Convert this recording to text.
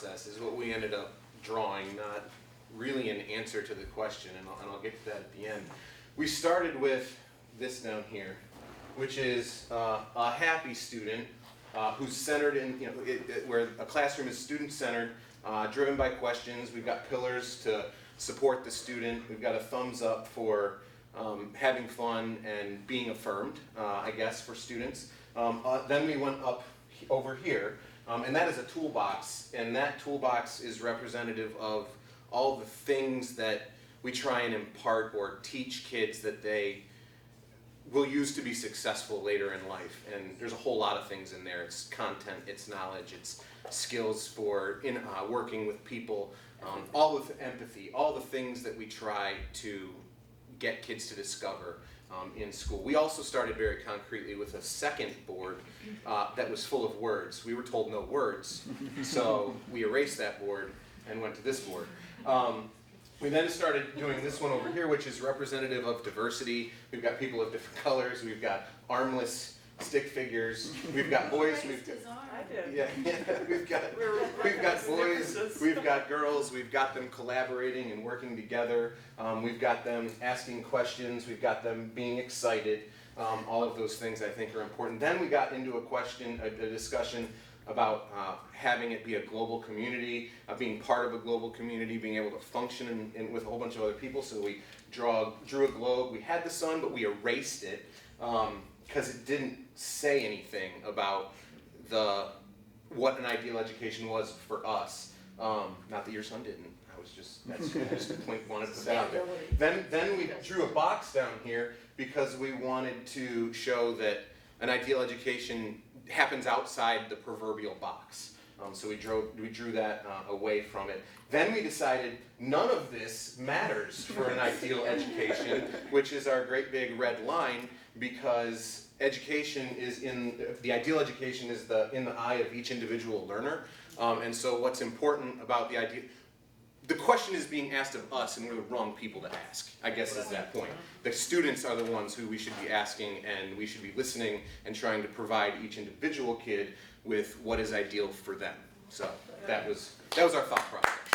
process is what we ended up drawing, not really an answer to the question, and I'll get to that at the end. We started with this down here, which is a happy student who's centered in, where a classroom is student-centered, driven by questions. We've got pillars to support the student. We've got a thumbs up for having fun and being affirmed, I guess, for students. Then we went up over here, and that is a toolbox, and that toolbox is representative of all the things that we try and impart or teach kids that they will use to be successful later in life. And there's a whole lot of things in there. It's content, it's knowledge, it's skills for working with people, all with empathy, all the things that we try to get kids to discover in school. We also started very concretely with a second board that was full of words. We were told no words, so we erased that board and went to this board. We then started doing this one over here, which is representative of diversity. We've got people of different colors. We've got armless stick figures. We've got boys. We've got boys. We've got girls. We've got them collaborating and working together. We've got them asking questions. We've got them being excited. All of those things I think are important. Then we got into a discussion about having it be a global community, being part of a global community, being able to function with a whole bunch of other people. So we drew a globe. We had the sun, but we erased it because it didn't say anything about what an ideal education was for us. Not that your son didn't. I just wanted to put that out there. Then we drew a box down here because we wanted to show that an ideal education happens outside the proverbial box. So we drew that away from it. Then we decided none of this matters for an ideal education, which is our great big red line, because education is the ideal education is in the eye of each individual learner. And so what's important about the question is being asked of us, and we're the wrong people to ask, I guess is that point. The students are the ones who we should be asking, and we should be listening and trying to provide each individual kid with what is ideal for them. So that was our thought process.